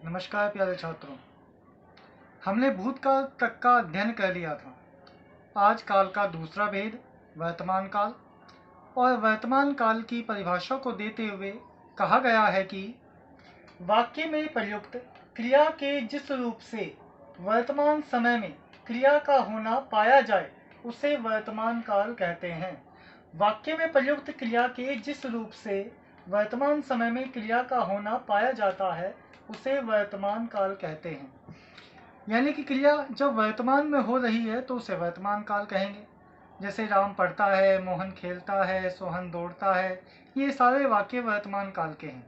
नमस्कार प्यारे छात्रों। हमने भूतकाल तक का अध्ययन कर लिया था। आज काल का दूसरा भेद वर्तमान काल और वर्तमान काल की परिभाषा को देते हुए कहा गया है कि वाक्य में प्रयुक्त क्रिया के जिस रूप से वर्तमान समय में क्रिया का होना पाया जाए उसे वर्तमान काल कहते हैं। वाक्य में प्रयुक्त क्रिया के जिस रूप से वर्तमान समय में क्रिया का होना पाया जाता है उसे वर्तमान काल कहते हैं। यानी कि क्रिया जब वर्तमान में हो रही है तो उसे वर्तमान काल कहेंगे। जैसे राम पढ़ता है, मोहन खेलता है, सोहन दौड़ता है, ये सारे वाक्य वर्तमान काल के हैं।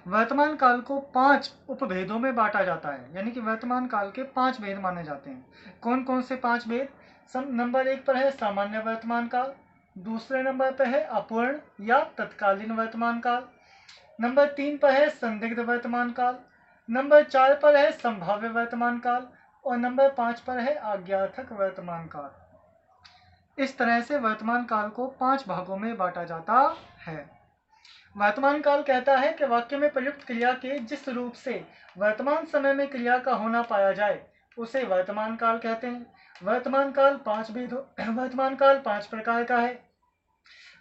वर्तमान काल को 5 उपभेदों में बांटा जाता है, यानी कि वर्तमान काल के 5 भेद माने जाते हैं। कौन कौन से 5 भेद? नंबर 1 पर है सामान्य वर्तमान काल, दूसरे नंबर पर है अपूर्ण या तत्कालीन वर्तमान काल, नंबर 3 पर है संदिग्ध वर्तमान काल, नंबर 4 पर है संभाव्य वर्तमान काल और नंबर 5 पर है आज्ञार्थक वर्तमान काल। इस तरह से वर्तमान काल को 5 भागों में बांटा जाता है। वर्तमान काल कहता है कि वाक्य में प्रयुक्त क्रिया के जिस रूप से वर्तमान समय में क्रिया का होना पाया जाए उसे वर्तमान काल कहते हैं। वर्तमान काल 5 प्रकार का है।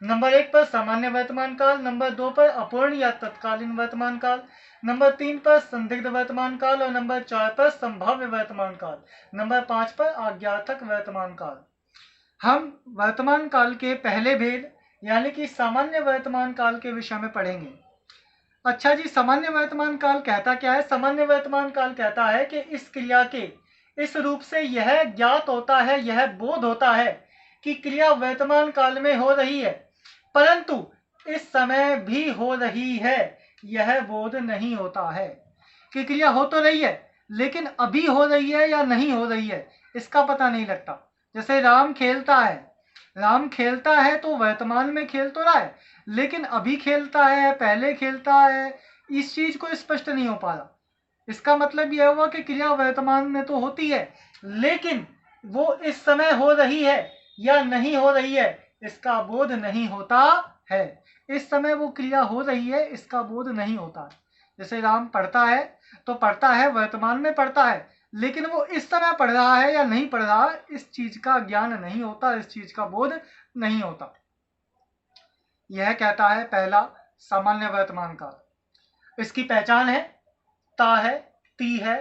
नंबर 1 पर सामान्य वर्तमान काल, नंबर 2 पर अपूर्ण या तत्कालीन वर्तमान काल, नंबर 3 पर संदिग्ध वर्तमान काल और नंबर 4 पर संभाव्य वर्तमान काल, नंबर 5 पर आज्ञार्थक वर्तमान काल। हम वर्तमान काल के पहले भेद यानी कि सामान्य वर्तमान काल के विषय में पढ़ेंगे। अच्छा जी, सामान्य वर्तमान काल कहता क्या है? सामान्य वर्तमान काल कहता है कि इस क्रिया के इस रूप से यह ज्ञात होता है, यह बोध होता है कि क्रिया वर्तमान काल में हो रही है, परंतु इस समय भी हो रही है, यह बोध नहीं होता है। कि क्रिया हो तो रही है लेकिन अभी हो रही है या नहीं हो रही है इसका पता नहीं लगता। जैसे राम खेलता है, राम खेलता है तो वर्तमान में खेल तो रहा है, लेकिन अभी खेलता है, पहले खेलता है, इस चीज को स्पष्ट नहीं हो पा रहा। इसका मतलब यह हुआ कि क्रिया वर्तमान में तो होती है, लेकिन वो इस समय हो रही है या नहीं हो रही है इसका बोध नहीं होता है। इस समय वो क्रिया हो रही है, इसका बोध नहीं होता। जैसे राम पढ़ता है तो पढ़ता है, वर्तमान में पढ़ता है, लेकिन वो इस समय पढ़ रहा है या नहीं पढ़ रहा इस चीज का ज्ञान नहीं होता, इस चीज का बोध नहीं होता। यह कहता है पहला सामान्य वर्तमान काल। इसकी पहचान है ता है, ती है,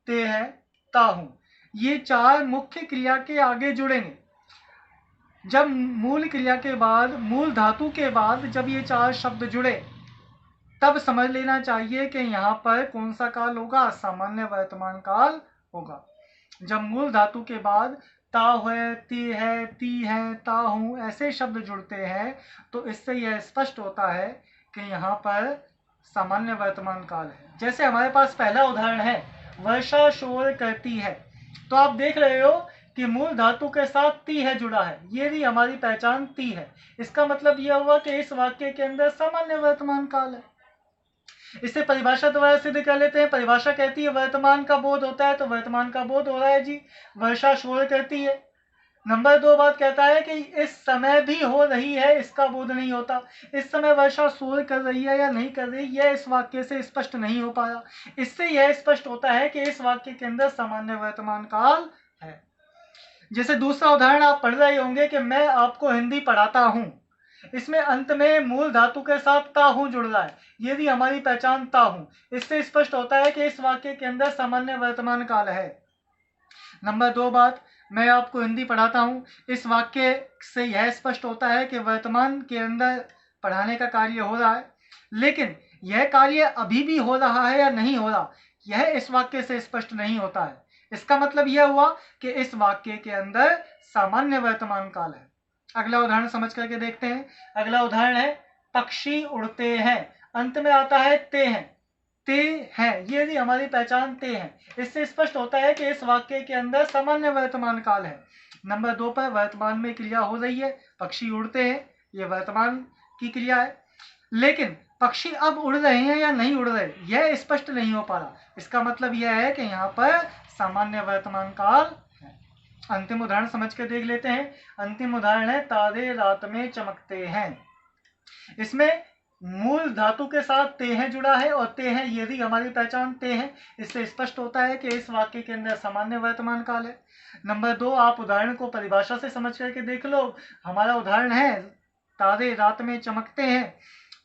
ते है, ता हूं। ये 4 मुख्य क्रिया के आगे जुड़ेंगे। जब मूल क्रिया के बाद, मूल धातु के बाद जब ये 4 शब्द जुड़े तब समझ लेना चाहिए कि यहाँ पर कौन सा काल होगा? सामान्य वर्तमान काल होगा। जब मूल धातु के बाद ता है, ती है, ता हूं ऐसे शब्द जुड़ते हैं तो इससे यह स्पष्ट होता है कि यहाँ पर सामान्य वर्तमान काल है। जैसे हमारे पास पहला उदाहरण है, वर्षा शोर करती है, तो आप देख रहे हो कि मूल धातु के साथ ती है जुड़ा है, ये भी हमारी पहचान ती है। इसका मतलब यह हुआ कि इस वाक्य के अंदर सामान्य वर्तमान काल है। इसे परिभाषा द्वारा सिद्ध कर लेते हैं। परिभाषा कहती है वर्तमान का बोध होता है, तो वर्तमान का बोध हो रहा है जी, वर्षा शोर करती है। नंबर 2 बात कहता है कि इस समय भी हो रही है, इसका बोध नहीं होता। इस समय वर्षा शोर कर रही है या नहीं कर रही यह इस वाक्य से स्पष्ट नहीं हो पाया। इससे यह स्पष्ट होता है कि इस वाक्य के अंदर सामान्य वर्तमान काल है। जैसे दूसरा उदाहरण आप पढ़ रहे होंगे कि मैं आपको हिंदी पढ़ाता हूं, इसमें अंत में मूल धातु के साथ ता हूं जुड़ रहा है, ये भी हमारी पहचान ता हूं। इससे स्पष्ट होता है कि इस वाक्य के अंदर सामान्य वर्तमान काल है। नंबर 2 बात, मैं आपको हिंदी पढ़ाता हूं, इस वाक्य से यह स्पष्ट होता है कि वर्तमान के अंदर पढ़ाने का कार्य हो रहा है, लेकिन यह कार्य अभी भी हो रहा है या नहीं हो रहा यह इस वाक्य से स्पष्ट नहीं होता है। इसका मतलब यह हुआ कि इस वाक्य के अंदर सामान्य वर्तमान काल है। अगला उदाहरण समझ करके देखते हैं। अगला उदाहरण है पक्षी उड़ते हैं, अंत में आता है ते हैं, ते हैं, ये भी हमारी पहचान ते हैं। इससे स्पष्ट होता है कि इस वाक्य के अंदर सामान्य वर्तमान काल है। नंबर 2 पर वर्तमान में क्रिया हो रही है, पक्षी उड़ते हैं, ये वर्तमान की क्रिया है, लेकिन पक्षी अब उड़ रहे हैं या नहीं उड़ रहे यह स्पष्ट नहीं हो पा रहा। इसका मतलब यह है कि यहाँ पर सामान्य वर्तमान काल है। अंतिम उदाहरण समझ के देख लेते हैं। अंतिम उदाहरण है तारे रात में चमकते हैं। इसमें मूल धातु के साथ तेह जुड़ा है और तेह यदि हमारी पहचान तेह है, इससे स्पष्ट होता है कि इस वाक्य के अंदर सामान्य वर्तमान काल है। नंबर 2, आप उदाहरण को परिभाषा से समझ करके देख लो। हमारा उदाहरण है तारे रात में चमकते हैं,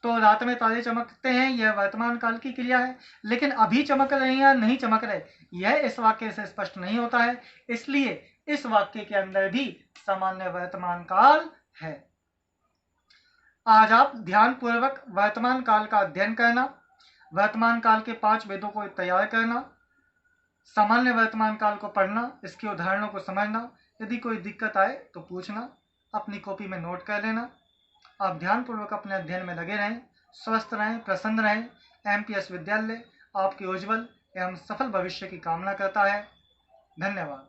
तो रात में तारे चमकते हैं यह वर्तमान काल की क्रिया है, लेकिन अभी चमक रहे हैं या नहीं चमक रहे यह इस वाक्य से स्पष्ट नहीं होता है, इसलिए इस वाक्य के अंदर भी सामान्य वर्तमान काल है। आज आप ध्यानपूर्वक वर्तमान काल का अध्ययन करना, वर्तमान काल के 5 वेदों को तैयार करना, सामान्य वर्तमान काल को पढ़ना, इसके उदाहरणों को समझना, यदि कोई दिक्कत आए तो पूछना, अपनी कॉपी में नोट कर लेना। आप ध्यानपूर्वक अपने अध्ययन में लगे रहें, स्वस्थ रहें, प्रसन्न रहें। एमपीएस विद्यालय आपके उज्जवल एवं सफल भविष्य की कामना करता है। धन्यवाद।